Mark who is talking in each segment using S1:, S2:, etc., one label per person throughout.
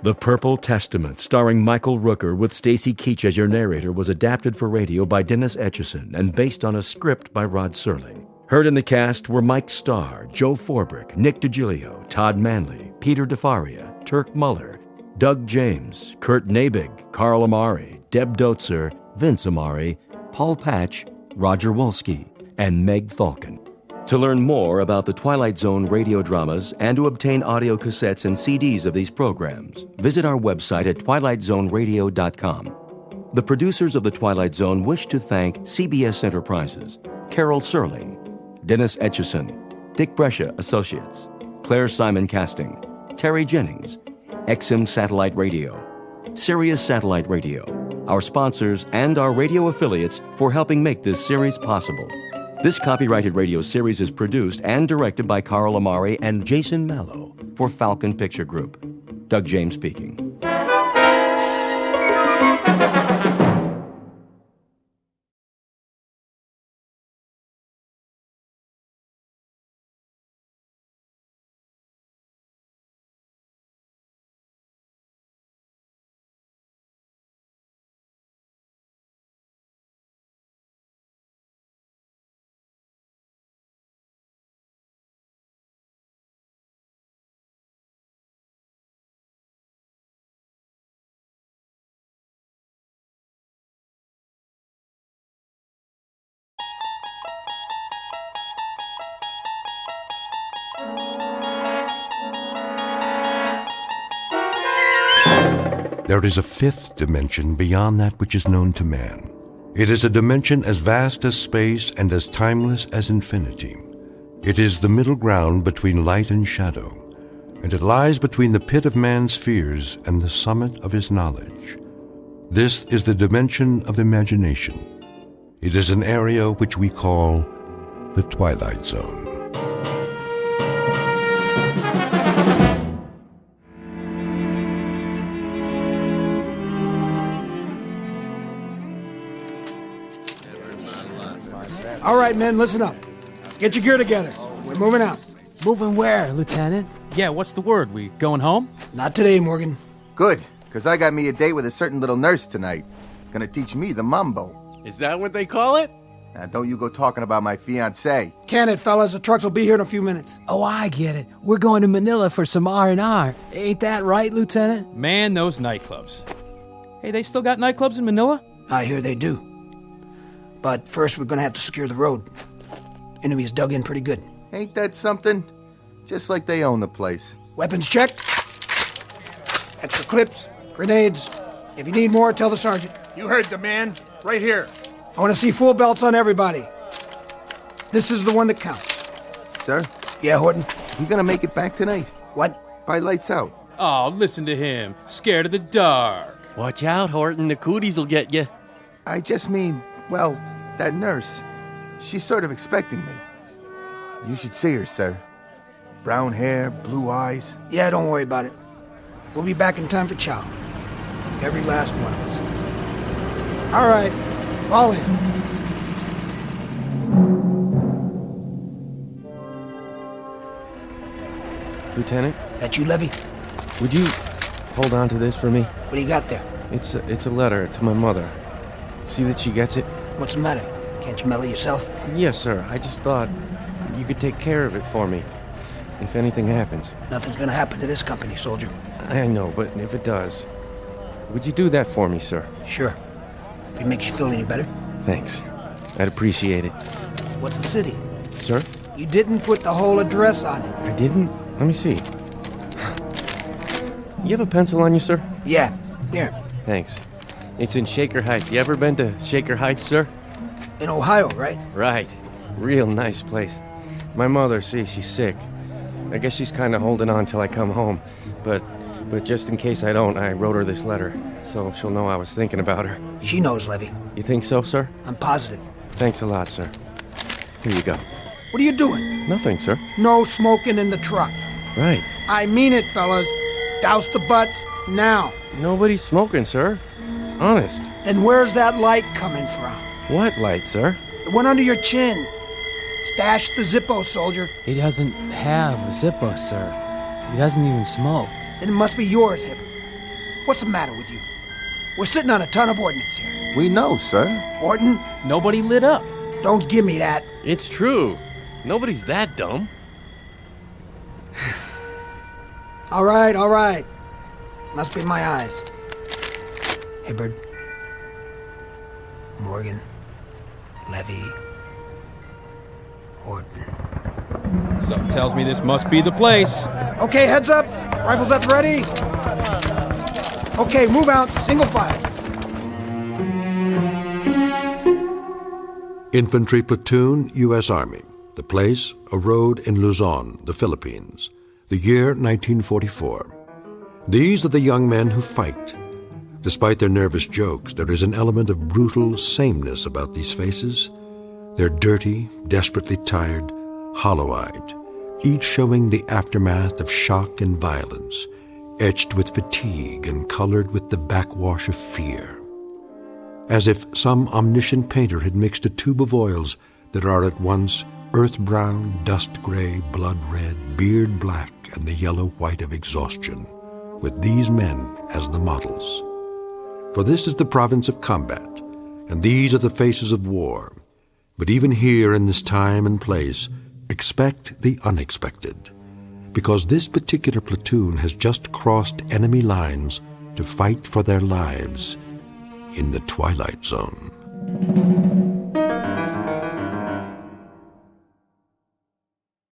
S1: The Purple Testament, starring Michael Rooker with Stacy Keach as your narrator, was adapted for radio by Dennis Etchison and based on a script by Rod Serling. Heard in the cast were Mike Starr, Joe Forbrick, Nick DiGilio, Todd Manley, Peter DeFaria, Turk Muller, Doug James, Kurt Nabig, Carl Amari, Deb Dotzer, Vince Amari, Paul Patch, Roger Wolski, and Meg Falcon. To learn more about the Twilight Zone radio dramas and to obtain audio cassettes and CDs of these programs, visit our website at twilightzoneradio.com. The producers of The Twilight Zone wish to thank CBS Enterprises, Carol Serling, Dennis Etchison, Dick Brescia Associates, Claire Simon Casting, Terry Jennings, XM Satellite Radio, Sirius Satellite Radio, our sponsors, and our radio affiliates for helping make this series possible. This copyrighted radio series is produced and directed by Carl Amari and Jason Mallow for Falcon Picture Group. Doug James speaking.
S2: There is a fifth dimension beyond that which is known to man. It is a dimension as vast as space and as timeless as infinity. It is the middle ground between light and shadow, and it lies between the pit of man's fears and the summit of his knowledge. This is the dimension of imagination. It is an area which we call the Twilight Zone.
S3: All right, men, listen up. Get your gear together. We're moving out.
S4: Moving where, Lieutenant?
S5: Yeah, what's the word? We going home?
S3: Not today, Morgan.
S6: Good, because I got me a date with a certain little nurse tonight. Gonna teach me the mambo.
S7: Is that what they call it?
S6: Now, don't you go talking about my fiancée.
S3: Can it, fellas? The trucks will be here in a few minutes.
S4: Oh, I get it. We're going to Manila for some R&R. Ain't that right, Lieutenant?
S5: Man, those nightclubs. Hey, they still got nightclubs in Manila?
S3: I hear they do. But first, we're gonna have to secure the road. Enemies dug in pretty good.
S6: Ain't that something? Just like they own the place.
S3: Weapons checked. Extra clips, grenades. If you need more, tell the sergeant.
S7: You heard the man. Right here.
S3: I want to see full belts on everybody. This is the one that counts.
S6: Sir?
S3: Yeah, Horton?
S6: You gonna make it back tonight?
S3: What?
S6: By lights out.
S5: Oh, listen to him. Scared of the dark.
S7: Watch out, Horton. The cooties will get you.
S6: I just mean, well, that nurse. She's sort of expecting me. You should see her, sir. Brown hair, blue eyes.
S3: Yeah, don't worry about it. We'll be back in time for chow. Every last one of us. All right, fall in.
S8: Lieutenant?
S3: That you, Levy?
S8: Would you hold on to this for me?
S3: What do you got there?
S8: It's a letter to my mother. See that she gets it?
S3: What's the matter? Can't you mail it yourself?
S8: Yes, sir. I just thought you could take care of it for me if anything happens.
S3: Nothing's gonna happen to this company, soldier.
S8: I know, but if it does, would you do that for me, sir?
S3: Sure. If it makes you feel any better.
S8: Thanks. I'd appreciate it.
S3: What's the city?
S8: Sir?
S3: You didn't put the whole address on it.
S8: I didn't? Let me see. You have a pencil on you, sir?
S3: Yeah. Here.
S8: Thanks. It's in Shaker Heights. You ever been to Shaker Heights, sir?
S3: In Ohio, right?
S8: Right. Real nice place. My mother, she's sick. I guess she's kind of holding on till I come home. But just in case I don't, I wrote her this letter, so she'll know I was thinking about her.
S3: She knows, Levy.
S8: You think so, sir?
S3: I'm positive.
S8: Thanks a lot, sir. Here you go.
S3: What are you doing?
S8: Nothing, sir.
S3: No smoking in the truck.
S8: Right.
S3: I mean it, fellas. Douse the butts now.
S8: Nobody's smoking, sir. Honest.
S3: Then where's that light coming from?
S8: What light, sir?
S3: The one under your chin. Stash the Zippo, soldier.
S4: He doesn't have a Zippo, sir. He doesn't even smoke.
S3: Then it must be yours, Hibbert. What's the matter with you? We're sitting on a ton of ordnance here.
S6: We know, sir.
S3: Orton,
S5: Nobody lit up.
S3: don't give me that.
S8: It's true. Nobody's that dumb.
S3: All right. Must be my eyes. Hibbard, Morgan, Levy, Horton.
S5: Something tells me this must be the place.
S3: Okay, heads up. Rifles at the ready. Okay, move out. Single file.
S2: Infantry platoon, U.S. Army. The place, a road in Luzon, the Philippines. The year, 1944. These are the young men who fight. Despite their nervous jokes, there is an element of brutal sameness about these faces. They're dirty, desperately tired, hollow-eyed, each showing the aftermath of shock and violence, etched with fatigue and colored with the backwash of fear. As if some omniscient painter had mixed a tube of oils that are at once earth-brown, dust-gray, blood-red, beard-black, and the yellow-white of exhaustion, with these men as the models. For this is the province of combat, and these are the faces of war. But even here in this time and place, expect the unexpected, because this particular platoon has just crossed enemy lines to fight for their lives in the Twilight Zone.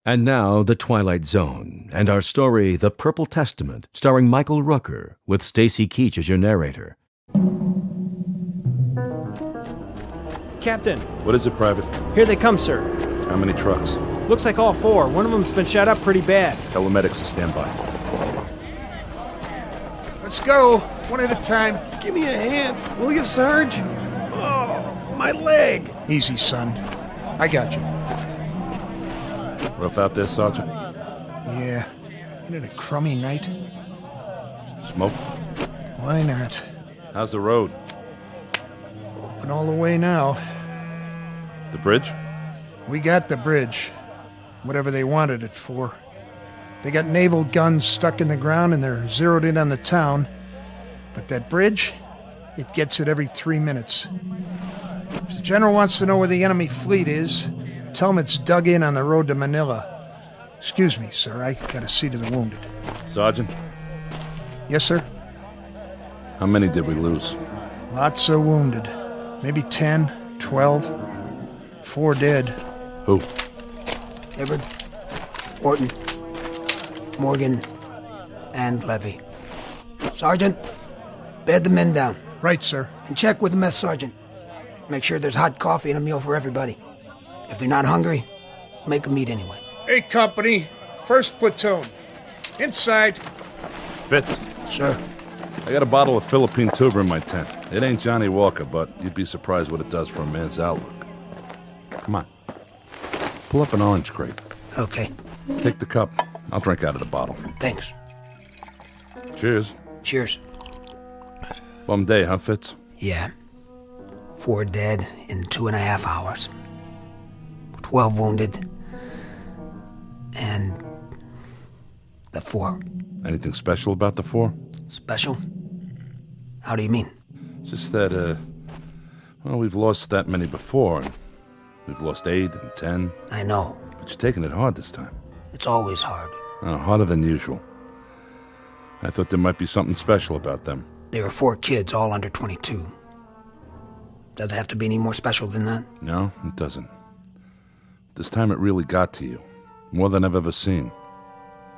S1: And now, The Twilight Zone, and our story, The Purple Testament, starring Michael Rooker, with Stacy Keach as your narrator.
S9: Captain,
S10: What is it, Private?
S9: here they come, sir.
S10: How many trucks?
S9: Looks like all four. One of them's been shot up pretty bad.
S10: Tell the medics to stand by.
S3: Let's go. One at a time. Give me a hand, will you, Sarge? Oh, my leg. Easy, son. I got you.
S10: Rough out there, Sergeant?
S3: Yeah. Isn't it a crummy night?
S10: Smoke?
S3: Why not?
S10: How's the road?
S3: Open all the way now.
S10: The bridge?
S3: We got the bridge. Whatever they wanted it for. They got naval guns stuck in the ground and they're zeroed in on the town. But that bridge, it gets it every 3 minutes. If the general wants to know where the enemy fleet is, tell him it's dug in on the road to Manila. Excuse me, sir. I gotta see to the wounded.
S10: Sergeant?
S3: Yes, sir?
S10: How many did we lose?
S3: Lots of wounded. Maybe 10, 12. 4 dead.
S10: Who?
S3: Hibbard, Orton, Morgan, and Levy. Sergeant, bed the men down. Right, sir. And check with the mess sergeant. Make sure there's hot coffee and a meal for everybody. If they're not hungry, make them eat anyway. Hey, company. First platoon. Inside.
S10: Fitz.
S3: Sir.
S10: I got a bottle of Philippine tuber in my tent. It ain't Johnny Walker, but you'd be surprised what it does for a man's outlook. Come on. Pull up an orange crate.
S3: Okay.
S10: Take the cup. I'll drink out of the bottle.
S3: Thanks.
S10: Cheers.
S3: Cheers.
S10: Bum day, huh, Fitz?
S3: Yeah. 4 dead in 2.5 hours. 12 wounded. And the 4.
S10: Anything special about the 4?
S3: Special? How do you mean?
S10: Just that, well, we've lost that many before, and we've lost 8 and 10.
S3: I know.
S10: But you're taking it hard this time.
S3: It's always hard.
S10: Oh, harder than usual. I thought there might be something special about them.
S3: There were 4 kids, all under 22. Does it have to be any more special than that?
S10: No, it doesn't. This time it really got to you. More than I've ever seen.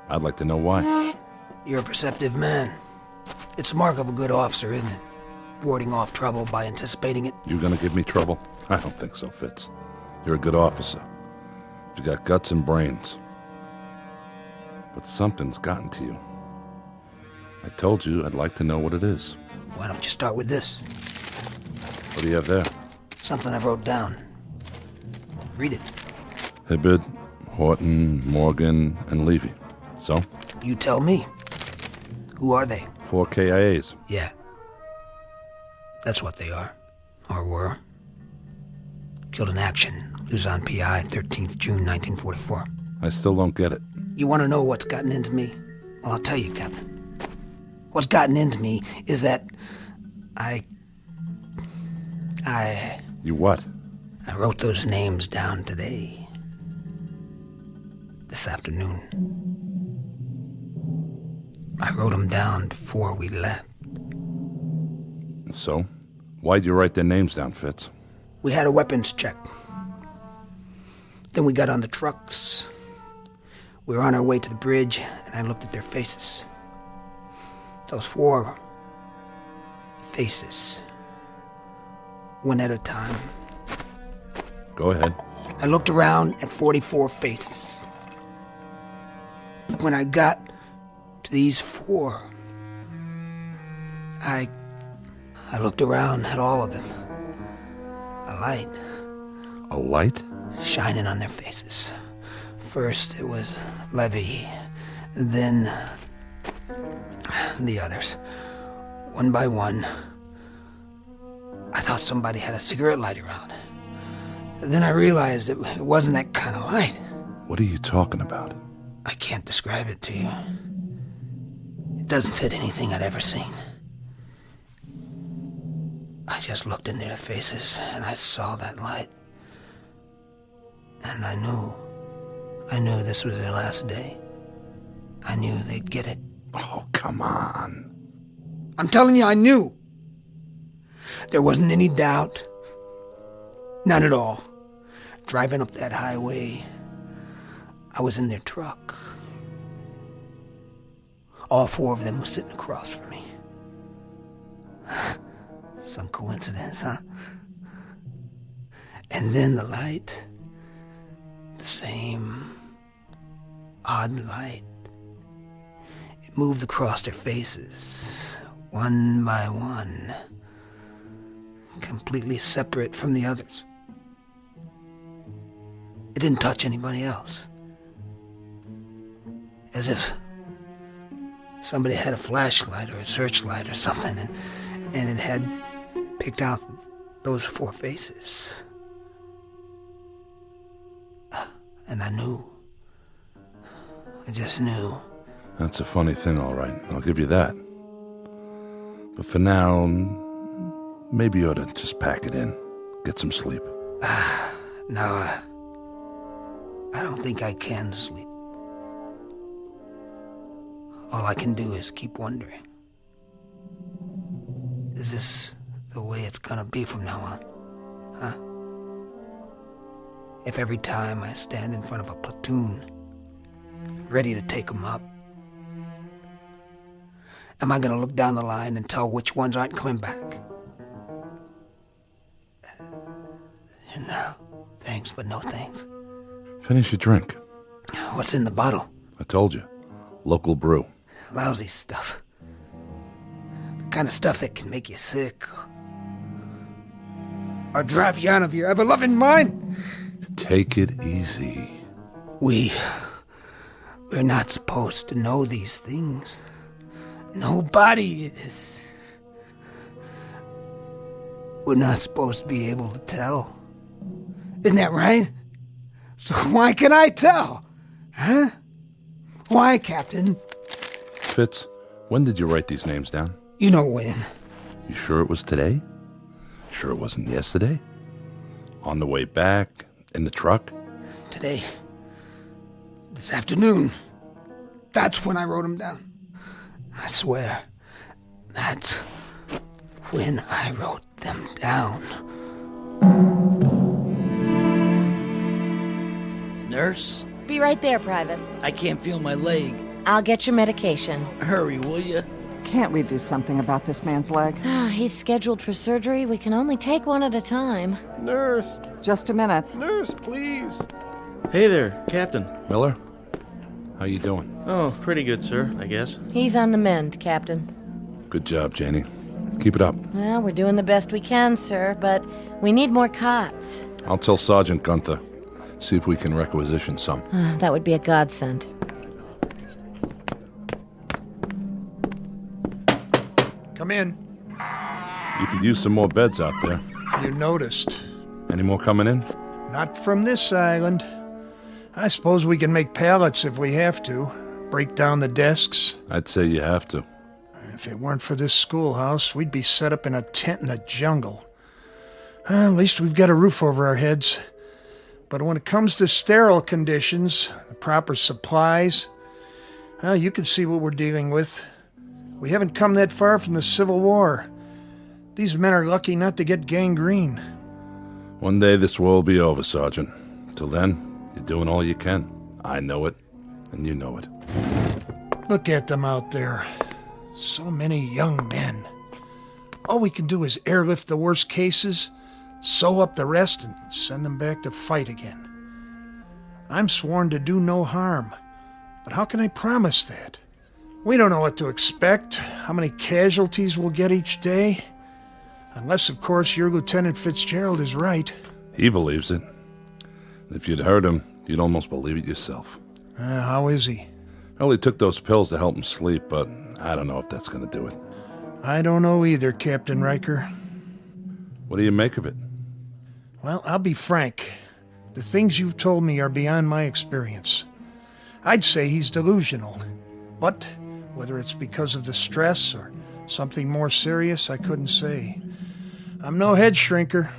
S10: I'd like to know why.
S3: You're a perceptive man. It's the mark of a good officer, isn't it? Warding off trouble by anticipating it.
S10: You gonna give me trouble? I don't think so, Fitz. You're a good officer. You got guts and brains. But something's gotten to you. I told you I'd like to know what it is.
S3: Why don't you start with this?
S10: What do you have there?
S3: Something I wrote down. Read it.
S10: Hibbard, Horton, Morgan, and Levy. So?
S3: You tell me. Who are they?
S10: 4 KIAs.
S3: Yeah. That's what they are. Or were. Killed in action. Luzon PI, 13th June, 1944.
S10: I still don't get it.
S3: You want to know what's gotten into me? Well, I'll tell you, Captain.
S11: What's gotten into me is that I
S10: You what?
S11: I wrote those names down today. This afternoon. I wrote them down before we left.
S10: So? Why'd you write their names down, Fitz?
S11: We had a weapons check. Then we got on the trucks. We were on our way to the bridge, and I looked at their faces. Those 4 faces. One at a time.
S10: Go ahead.
S11: I looked around at 44 faces. When I got to these 4, I looked around at all of them. A light.
S10: A light?
S11: Shining on their faces. First it was Levy, then the others. One by one. I thought somebody had a cigarette lighter on. Then I realized it wasn't that kind of light.
S10: What are you talking about?
S11: I can't describe it to you. It doesn't fit anything I'd ever seen. I just looked into their faces and I saw that light. And I knew this was their last day. I knew they'd get it.
S10: Oh, come on.
S11: I'm telling you, I knew. There wasn't any doubt. None at all. Driving up that highway, I was in their truck. All 4 of them were sitting across from me. Some coincidence, huh? And then the light. The same odd light. It moved across their faces, one by one, completely separate from the others. It didn't touch anybody else. As if somebody had a flashlight or a searchlight or something, and it had picked out those 4 faces. And I knew. I just knew.
S10: That's a funny thing, all right. I'll give you that. But for now, maybe you ought to just pack it in. Get some sleep.
S11: No, I don't think I can sleep. All I can do is keep wondering. Is this the way it's gonna be from now on? Huh? If every time I stand in front of a platoon, ready to take them up, am I gonna look down the line and tell which ones aren't coming back? No, thanks, but no thanks.
S10: Finish your drink.
S11: What's in the bottle?
S10: I told you. Local brew.
S11: Lousy stuff. The kind of stuff that can make you sick. Or drive you out of your ever-loving mind.
S10: Take it easy.
S11: We're not supposed to know these things. Nobody is. We're not supposed to be able to tell. Isn't that right? So why can I tell? Huh? Why, Captain?
S10: Fitz, when did you write these names down?
S11: You know when.
S10: You sure it was today? Sure it wasn't yesterday? On the way back? In the truck?
S11: Today. This afternoon. That's when I wrote them down. I swear. That's when I wrote them down.
S12: Nurse?
S13: Be right there, Private.
S12: I can't feel my leg.
S13: I'll get your medication.
S12: Hurry, will you?
S14: Can't we do something about this man's leg?
S13: He's scheduled for surgery. We can only take one at a time.
S9: Nurse!
S14: Just a minute.
S9: Nurse, please!
S8: Hey there, Captain.
S10: Miller? How you doing?
S8: Oh, pretty good, sir, I guess.
S13: He's on the mend, Captain.
S10: Good job, Janie. Keep it up.
S13: Well, we're doing the best we can, sir, but we need more cots.
S10: I'll tell Sergeant Gunther. See if we can requisition some.
S13: That would be a godsend.
S3: Come in.
S10: You could use some more beds out there.
S3: You noticed.
S10: Any more coming in?
S3: Not from this island. I suppose we can make pallets if we have to. Break down the desks.
S10: I'd say you have to.
S3: If it weren't for this schoolhouse, we'd be set up in a tent in the jungle. At least we've got a roof over our heads. But when it comes to sterile conditions, the proper supplies, well, you can see what we're dealing with. We haven't come that far from the Civil War. These men are lucky not to get gangrene.
S10: One day this war will be over, Sergeant. Till then, you're doing all you can. I know it, and you know it.
S3: Look at them out there. So many young men. All we can do is airlift the worst cases, sew up the rest, and send them back to fight again. I'm sworn to do no harm, but how can I promise that? We don't know what to expect, how many casualties we'll get each day. Unless, of course, your Lieutenant Fitzgerald is right.
S10: He believes it. If you'd heard him, you'd almost believe it yourself.
S3: How is he?
S10: Well, he took those pills to help him sleep, but I don't know if that's going to do it.
S3: I don't know either, Captain Riker.
S10: What do you make of it?
S3: Well, I'll be frank. The things you've told me are beyond my experience. I'd say he's delusional. But whether it's because of the stress or something more serious, I couldn't say. I'm no head shrinker.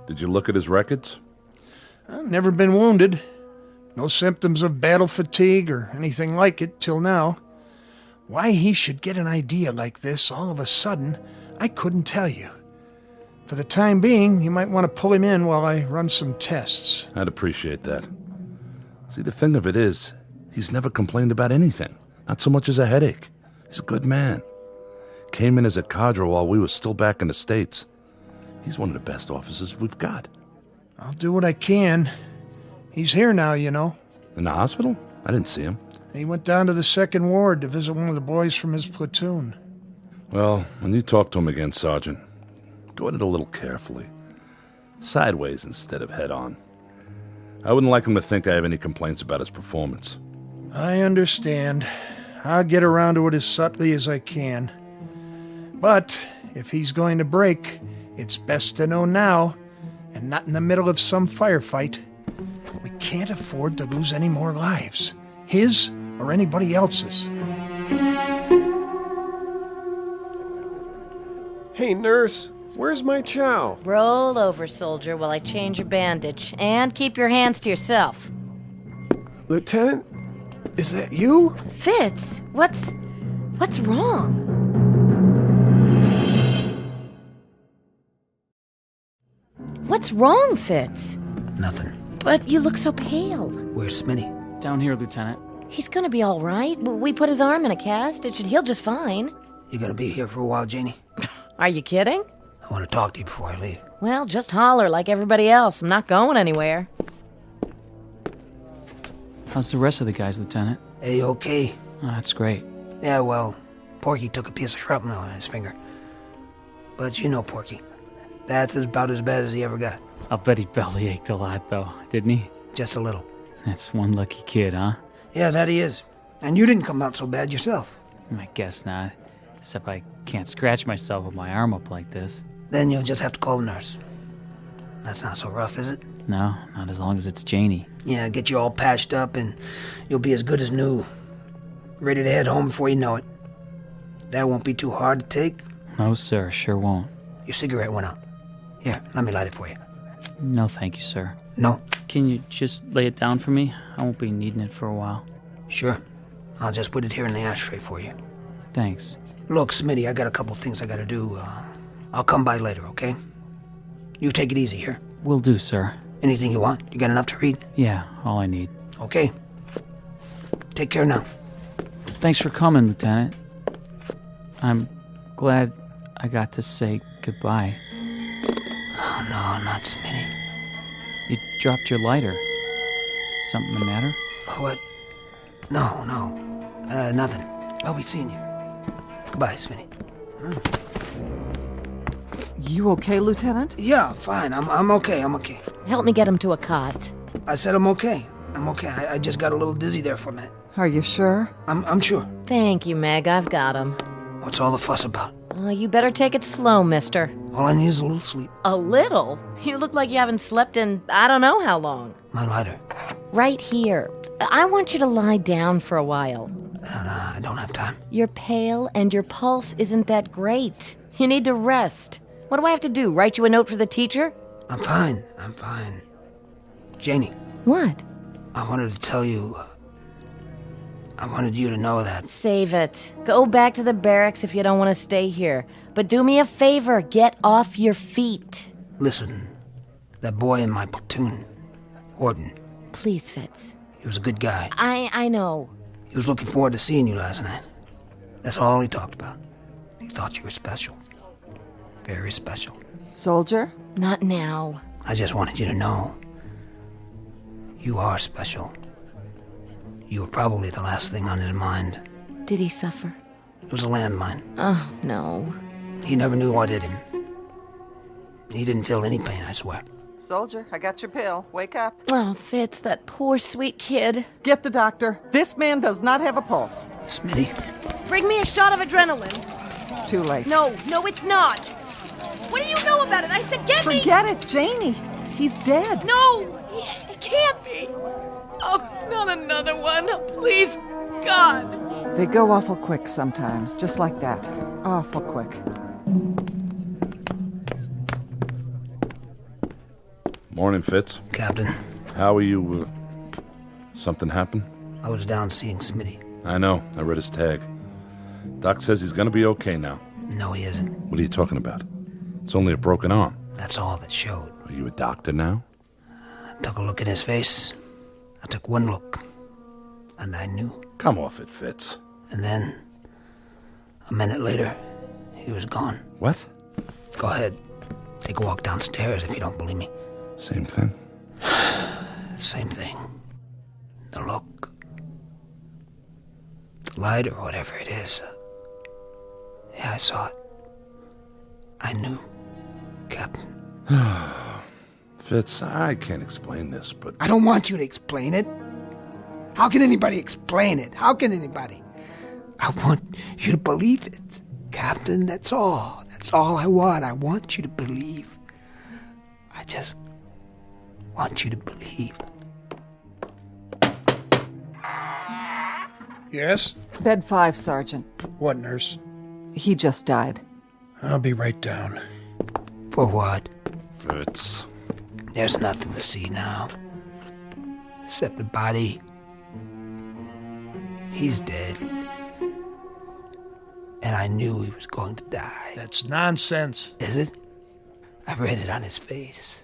S10: Did you look at his records?
S3: I've never been wounded. No symptoms of battle fatigue or anything like it till now. Why he should get an idea like this all of a sudden, I couldn't tell you. For the time being, you might want to pull him in while I run some tests.
S10: I'd appreciate that. See, the thing of it is, he's never complained about anything. Not so much as a headache. He's a good man. Came in as a cadre while we were still back in the States. He's one of the best officers we've got.
S3: I'll do what I can. He's here now, you know.
S10: In the hospital? I didn't see him.
S3: He went down to the 2nd Ward to visit one of the boys from his platoon.
S10: Well, when you talk to him again, Sergeant, go at it a little carefully. Sideways instead of head-on. I wouldn't like him to think I have any complaints about his performance.
S3: I understand. I'll get around to it as subtly as I can. But if he's going to break, it's best to know now, and not in the middle of some firefight. We can't afford to lose any more lives. His or anybody else's.
S15: Hey, nurse, where's my chow?
S13: Roll over, soldier, while I change your bandage. And keep your hands to yourself.
S15: Lieutenant, is that you?
S13: Fitz, what's wrong? What's wrong, Fitz?
S11: Nothing.
S13: But you look so pale.
S11: Where's Smitty?
S5: Down here, Lieutenant.
S13: He's gonna be all right. We put his arm in a cast. It should heal just fine.
S11: You gonna be here for a while, Janie?
S13: Are you kidding?
S11: I want to talk to you before I leave.
S13: Well, just holler like everybody else. I'm not going anywhere.
S5: How's the rest of the guys, Lieutenant?
S11: A-okay.
S5: Oh, that's great.
S11: Yeah, well, Porky took a piece of shrapnel in his finger. But you know Porky. That's about as bad as he ever got.
S5: I'll bet he belly ached a lot, though, didn't he?
S11: Just a little.
S5: That's one lucky kid, huh?
S11: Yeah, that he is. And you didn't come out so bad yourself.
S5: I guess not. Except I can't scratch myself with my arm up like this.
S11: Then you'll just have to call the nurse. That's not so rough, is it?
S5: No, not as long as it's Janie.
S11: Yeah, get you all patched up and you'll be as good as new. Ready to head home before you know it. That won't be too hard to take.
S5: No, sir, sure won't.
S11: Your cigarette went out. Here, let me light it for you.
S5: No, thank you, sir.
S11: No?
S5: Can you just lay it down for me? I won't be needing it for a while.
S11: Sure. I'll just put it here in the ashtray for you.
S5: Thanks.
S11: Look, Smitty, I got a couple things I gotta do. I'll come by later, okay? You take it easy here.
S5: Will do, sir.
S11: Anything you want? You got enough to read?
S5: Yeah, all I need.
S11: Okay. Take care now.
S5: Thanks for coming, Lieutenant. I'm glad I got to say goodbye.
S11: Oh, no, not Smitty.
S5: You dropped your lighter. Something the matter?
S11: What? No. Nothing. I'll be seeing you. Goodbye, Smitty.
S14: You okay, Lieutenant?
S11: Yeah, fine. I'm okay.
S13: Help me get him to a cot.
S11: I said I'm okay. I just got a little dizzy there for a minute.
S14: Are you sure?
S11: I'm sure.
S13: Thank you, Meg. I've got him.
S11: What's all the fuss about?
S13: You better take it slow, mister.
S11: All I need is a little sleep.
S13: A little? You look like you haven't slept in I don't know how long.
S11: My lighter.
S13: Right here. I want you to lie down for a while.
S11: I don't have time.
S13: You're pale and your pulse isn't that great. You need to rest. What do I have to do? Write you a note for the teacher?
S11: I'm fine. Janie.
S13: What?
S11: I wanted to tell you... I wanted you to know that.
S13: Save it. Go back to the barracks if you don't want to stay here. But do me a favor. Get off your feet.
S11: Listen, that boy in my platoon, Horton.
S13: Please, Fitz.
S11: He was a good guy.
S13: I know.
S11: He was looking forward to seeing you last night. That's all he talked about. He thought you were special. Very special.
S14: Soldier?
S13: Not now.
S11: I just wanted you to know. You are special. You were probably the last thing on his mind.
S13: Did he suffer?
S11: It was a landmine.
S13: Oh, no.
S11: He never knew what hit him. He didn't feel any pain, I swear.
S14: Soldier, I got your pill. Wake up.
S13: Oh, Fitz, that poor sweet kid.
S14: Get the doctor. This man does not have a pulse.
S11: Smitty.
S13: Bring me a shot of adrenaline.
S14: It's too late.
S13: No, it's not. What do you know about it? I said get me.
S14: Forget it, Janie. He's dead.
S13: No, it can't be. Oh, not another one. Please, God.
S14: They go awful quick sometimes, just like that. Awful quick.
S10: Morning, Fitz.
S11: Captain.
S10: How are you? Something happened?
S11: I was down seeing Smitty.
S10: I know. I read his tag. Doc says he's gonna be okay now.
S11: No, he isn't.
S10: What are you talking about? It's only a broken arm.
S11: That's all that showed.
S10: Are you a doctor now?
S11: I took a look at his face. I took one look. And I knew.
S10: Come off it, Fitz.
S11: And then, a minute later, he was gone.
S10: What?
S11: Go ahead. Take a walk downstairs if you don't believe me.
S10: Same thing?
S11: Same thing. The look. The light or whatever it is. Yeah, I saw it. I knew, Captain.
S10: Fitz, I can't explain this, but...
S11: I don't want you to explain it. How can anybody explain it? How can anybody? I want you to believe it. Captain, that's all. That's all I want. I want you to believe. I just want you to believe.
S3: Yes?
S14: Bed 5, Sergeant.
S3: What, nurse?
S14: He just died.
S3: I'll be right down.
S11: For what?
S10: Fitz.
S11: There's nothing to see now. Except the body. He's dead. And I knew he was going to die.
S3: That's nonsense.
S11: Is it? I've read it on his face.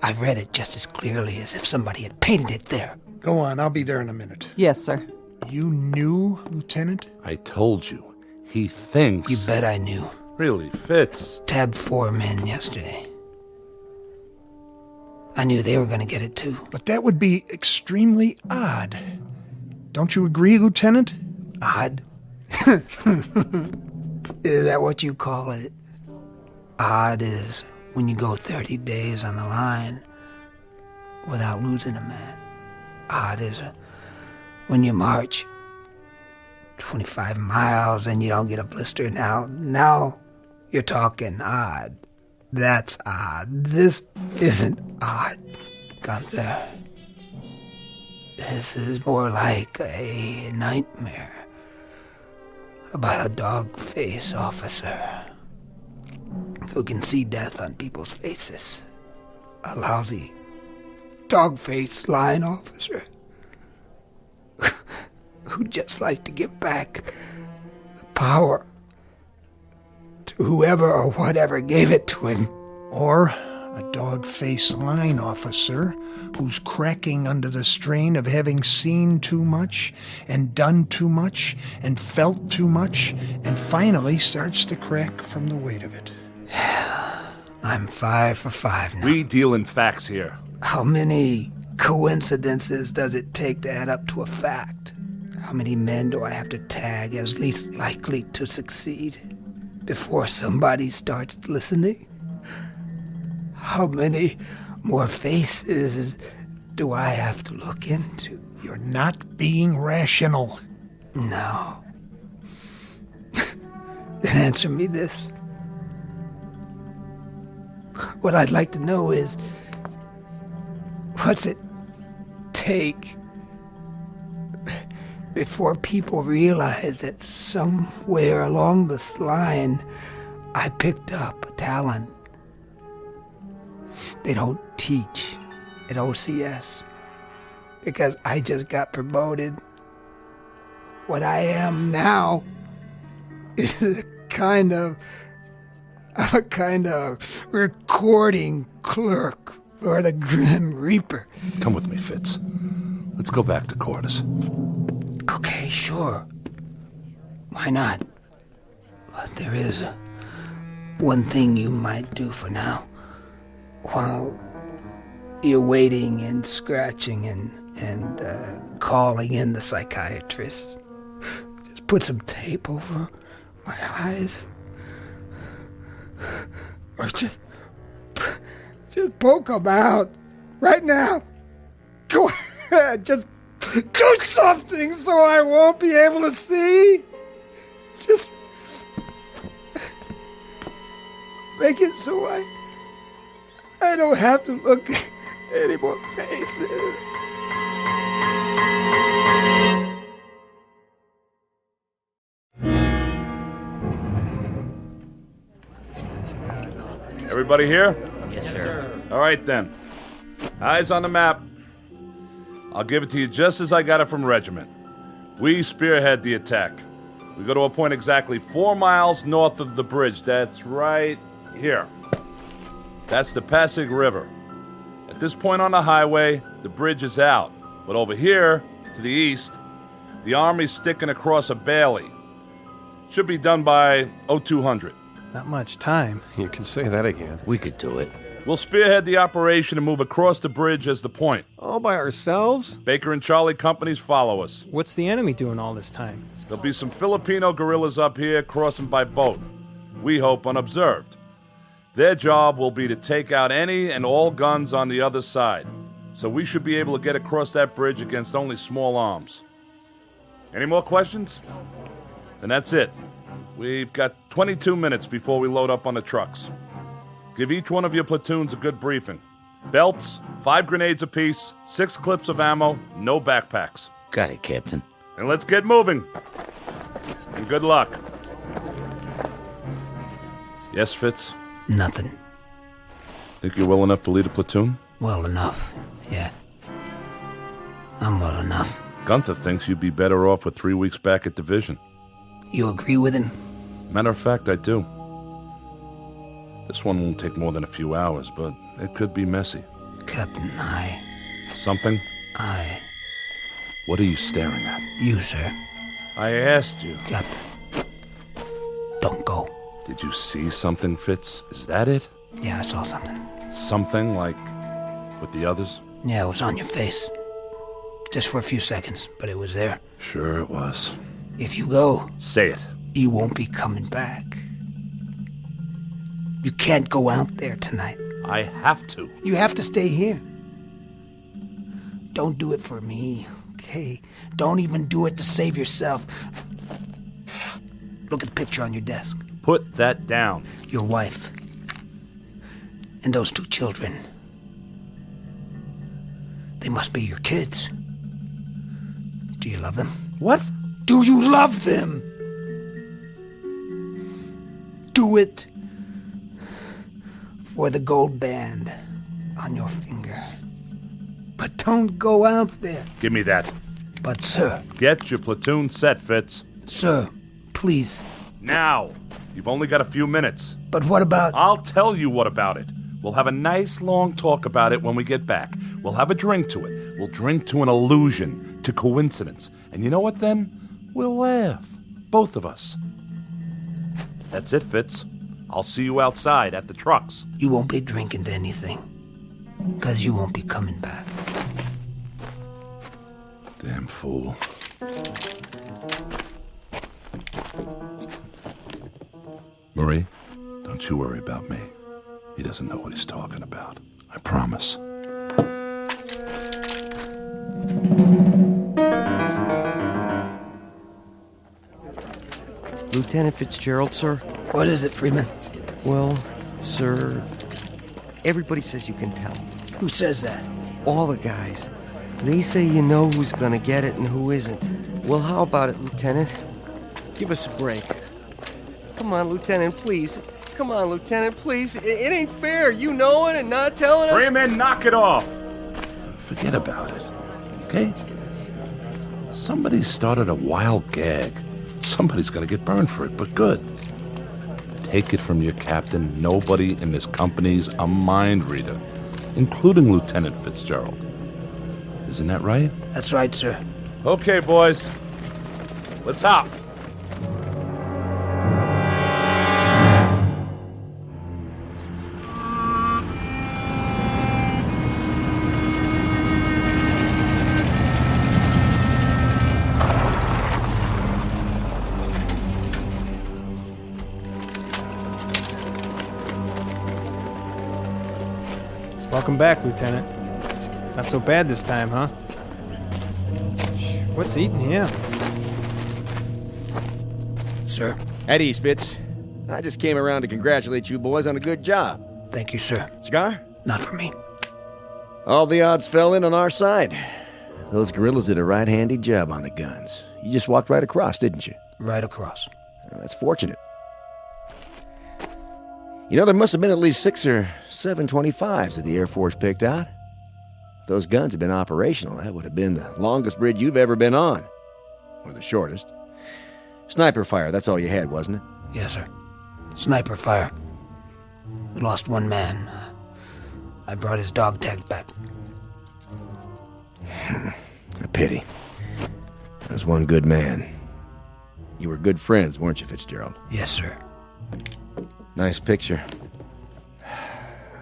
S11: I've read it just as clearly as if somebody had painted it there.
S3: Go on, I'll be there in a minute.
S14: Yes, sir.
S3: You knew, Lieutenant?
S10: I told you. He thinks...
S11: You bet I knew.
S10: Really, Fitz?
S11: Tabbed 4 men yesterday. I knew they were going to get it too.
S3: But that would be extremely odd. Don't you agree, Lieutenant?
S11: Odd? Is that what you call it? Odd is when you go 30 days on the line without losing a man. Odd is when you march 25 miles and you don't get a blister. Now you're talking odd. That's odd. This isn't odd, Gunther. This is more like a nightmare about a dog-face officer who can see death on people's faces. A lousy dog-face line officer who'd just like to give back the power to whoever or whatever gave it to him.
S3: Or a dog-faced line officer who's cracking under the strain of having seen too much and done too much and felt too much and finally starts to crack from the weight of it.
S11: I'm 5 for 5 now.
S10: We deal in facts here.
S11: How many coincidences does it take to add up to a fact? How many men do I have to tag as least likely to succeed before somebody starts listening? How many more faces do I have to look into?
S3: You're not being rational.
S11: No. Then answer me this. What I'd like to know is, what's it take before people realize that somewhere along this line I picked up a talent they don't teach at OCS because I just got promoted. What I am now is a kind of recording clerk for the Grim Reaper.
S10: Come with me, Fitz. Let's go back to quarters.
S11: Okay, sure. Why not? But there is one thing you might do for now. While you're waiting and scratching and calling in the psychiatrist, just put some tape over my eyes. Or just poke them out right now. Go ahead, just do something so I won't be able to see. Just make it so I don't have to look at any more faces.
S10: Everybody here?
S7: Yes, sir.
S10: All right, then. Eyes on the map. I'll give it to you just as I got it from Regiment. We spearhead the attack. We go to a point exactly 4 miles north of the bridge. That's right here. That's the Pasig River. At this point on the highway, the bridge is out. But over here, to the east, the Army's sticking across a bailey. Should be done by 0200.
S9: Not much time.
S15: You can say that again.
S12: We could do it.
S10: We'll spearhead the operation and move across the bridge as the point.
S15: All by ourselves?
S10: Baker and Charlie companies follow us.
S9: What's the enemy doing all this time?
S10: There'll be some Filipino guerrillas up here crossing by boat. We hope unobserved. Their job will be to take out any and all guns on the other side. So we should be able to get across that bridge against only small arms. Any more questions? Then that's it. We've got 22 minutes before we load up on the trucks. Give each one of your platoons a good briefing. Belts, 5 grenades apiece, 6 clips of ammo, no backpacks.
S12: Got it, Captain.
S10: And let's get moving. And good luck. Yes, Fitz?
S11: Nothing.
S10: Think you're well enough to lead a platoon?
S11: Well enough, yeah. I'm well enough.
S10: Gunther thinks you'd be better off with 3 weeks back at division.
S11: You agree with him?
S10: Matter of fact, I do. This one won't take more than a few hours, but it could be messy.
S11: Captain,
S10: Something? What are you staring at?
S11: You, sir.
S10: I asked you.
S11: Captain, don't go.
S10: Did you see something, Fitz? Is that it?
S11: Yeah, I saw something.
S10: Something like with the others?
S11: Yeah, it was on your face. Just for a few seconds, but it was there.
S10: Sure it was.
S11: If you go...
S10: Say it.
S11: You won't be coming back. You can't go out there tonight.
S10: I have to.
S11: You have to stay here. Don't do it for me, okay? Don't even do it to save yourself. Look at the picture on your desk.
S10: Put that down.
S11: Your wife. And those 2 children. They must be your kids. Do you love them?
S10: What?
S11: Do you love them? Do it for the gold band on your finger. But don't go out there.
S10: Give me that.
S11: But, sir...
S10: Get your platoon set, Fitz.
S11: Sir, please.
S10: Now. You've only got a few minutes.
S11: But what about...
S10: I'll tell you what about it. We'll have a nice long talk about it when we get back. We'll have a drink to it. We'll drink to an illusion, to coincidence. And you know what then? We'll laugh. Both of us. That's it, Fitz. I'll see you outside at the trucks.
S11: You won't be drinking to anything. Because you won't be coming back.
S10: Damn fool. Marie, don't you worry about me. He doesn't know what he's talking about. I promise.
S16: Lieutenant Fitzgerald, sir?
S11: What is it, Freeman?
S16: Well, sir, everybody says you can tell.
S11: Who says that?
S16: All the guys. They say you know who's gonna get it and who isn't. Well, how about it, Lieutenant?
S7: Give us a break.
S16: Come on, Lieutenant, please. Come on, Lieutenant, please. It ain't fair, you knowing and not telling us.
S10: Freeman, knock it off. Forget about it, okay? Somebody started a wild gag. Somebody's gonna get burned for it, but good. Take it from your captain, nobody in this company's a mind reader, including Lieutenant Fitzgerald. Isn't that right?
S11: That's right, sir.
S10: Okay, boys. Let's hop.
S9: Welcome back, Lieutenant. Not so bad this time, huh? What's eating him?
S11: Sir?
S17: At ease, Fitz. I just came around to congratulate you boys on a good job.
S11: Thank you, sir.
S17: Cigar?
S11: Not for me.
S17: All the odds fell in on our side. Those guerrillas did a right handy job on the guns. You just walked right across, didn't you?
S11: Right across.
S17: Well, that's fortunate. You know, there must have been at least 6 or 7 25s that the Air Force picked out. If those guns had been operational, that would have been the longest bridge you've ever been on. Or the shortest. Sniper fire, that's all you had, wasn't it?
S11: Yes, sir. Sniper fire. We lost one man. I brought his dog tags back.
S17: A pity. There was one good man. You were good friends, weren't you, Fitzgerald?
S11: Yes, sir.
S17: Nice picture.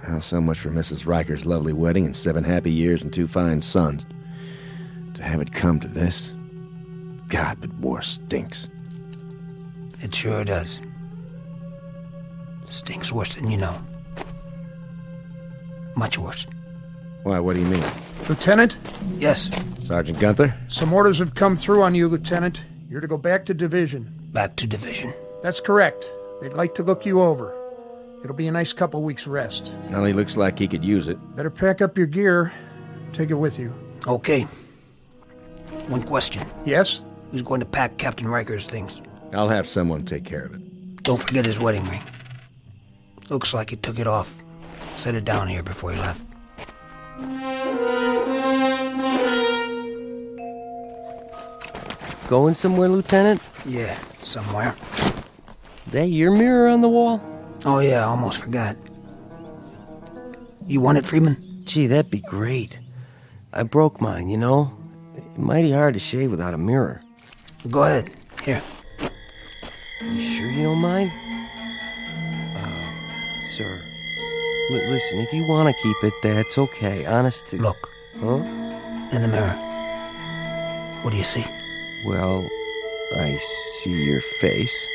S17: Well, so much for Mrs. Riker's lovely wedding and 7 happy years and 2 fine sons. To have it come to this. God, but war stinks.
S11: It sure does. Stinks worse than you know. Much worse.
S17: Why, what do you mean?
S3: Lieutenant?
S11: Yes?
S17: Sergeant Gunther?
S3: Some orders have come through on you, Lieutenant. You're to go back to division.
S11: Back to division?
S3: That's correct. They'd like to look you over. It'll be a nice couple weeks' rest.
S17: Well, he looks like he could use it.
S3: Better pack up your gear. Take it with you.
S11: Okay. One question.
S3: Yes?
S11: Who's going to pack Captain Riker's things?
S17: I'll have someone take care of it.
S11: Don't forget his wedding ring. Looks like he took it off. Set it down here before he left.
S16: Going somewhere, Lieutenant?
S11: Yeah, somewhere.
S16: That your mirror on the wall?
S11: Oh yeah, almost forgot. You want it, Freeman?
S16: Gee, that'd be great. I broke mine, you know? Mighty hard to shave without a mirror.
S11: Go ahead. Here.
S16: You sure you don't mind? Sir. Listen, if you want to keep it, that's okay. Honest to...
S11: Look.
S16: Huh?
S11: In the mirror. What do you see?
S16: Well, I see your face.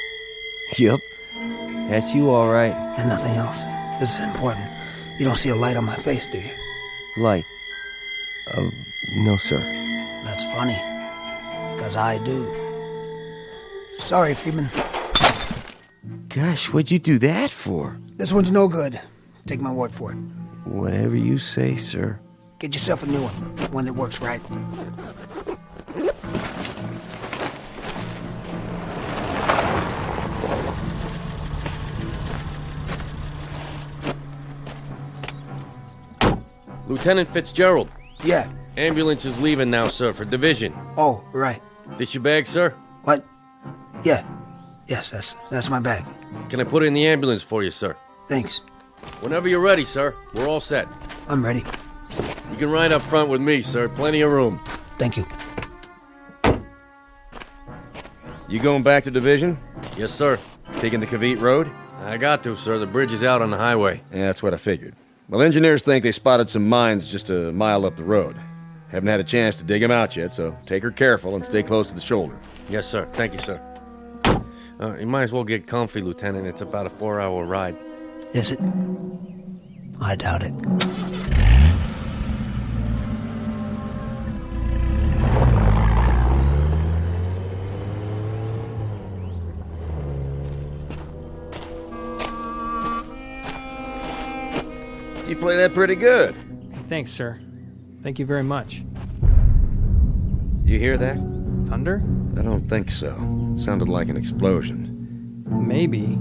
S16: Yep. That's you, all right.
S11: And nothing else. This is important. You don't see a light on my face, do you?
S16: Light? No, sir.
S11: That's funny. Because I do. Sorry, Freeman.
S16: Gosh, what'd you do that for?
S11: This one's no good. Take my word for it.
S16: Whatever you say, sir.
S11: Get yourself a new one that works right.
S8: Lieutenant Fitzgerald.
S11: Yeah.
S8: Ambulance is leaving now, sir, for division.
S11: Oh, right.
S8: This your bag, sir?
S11: What? Yeah. Yes, that's my bag.
S8: Can I put it in the ambulance for you, sir?
S11: Thanks.
S8: Whenever you're ready, sir. We're all set.
S11: I'm ready.
S8: You can ride up front with me, sir. Plenty of room.
S11: Thank you.
S17: You going back to division?
S8: Yes, sir.
S17: Taking the Cavite Road?
S8: I got to, sir. The bridge is out on the highway.
S17: Yeah, that's what I figured. Well, engineers think they spotted some mines just a mile up the road. Haven't had a chance to dig them out yet, so take her careful and stay close to the shoulder.
S8: Yes, sir. Thank you, sir. You might as well get comfy, Lieutenant. It's about a 4-hour ride.
S11: Is it? I doubt it.
S17: You play that pretty good.
S9: Thanks, sir. Thank you very much.
S17: You hear that?
S9: Thunder?
S17: I don't think so. It sounded like an explosion.
S9: Maybe.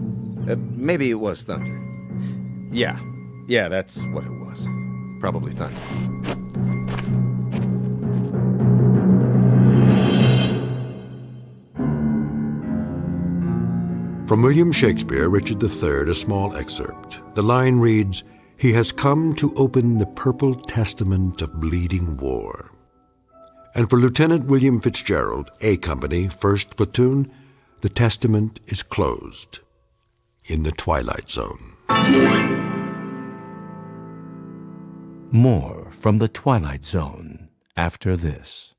S17: Maybe it was thunder. Yeah, that's what it was. Probably thunder.
S2: From William Shakespeare, Richard III, a small excerpt. The line reads, "He has come to open the purple testament of bleeding war." And for Lieutenant William Fitzgerald, A Company, 1st Platoon, the testament is closed in the Twilight Zone.
S1: More from the Twilight Zone after this.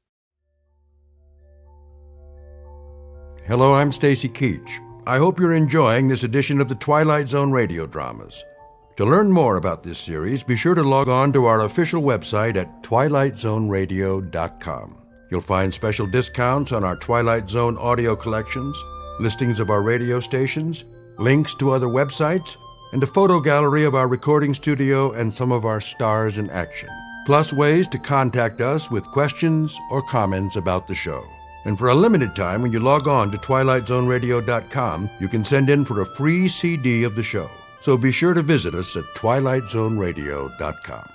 S2: Hello, I'm Stacy Keach. I hope you're enjoying this edition of the Twilight Zone radio dramas. To learn more about this series, be sure to log on to our official website at twilightzoneradio.com. You'll find special discounts on our Twilight Zone audio collections, listings of our radio stations, links to other websites, and a photo gallery of our recording studio and some of our stars in action. Plus ways to contact us with questions or comments about the show. And for a limited time, when you log on to twilightzoneradio.com, you can send in for a free CD of the show. So be sure to visit us at twilightzoneradio.com.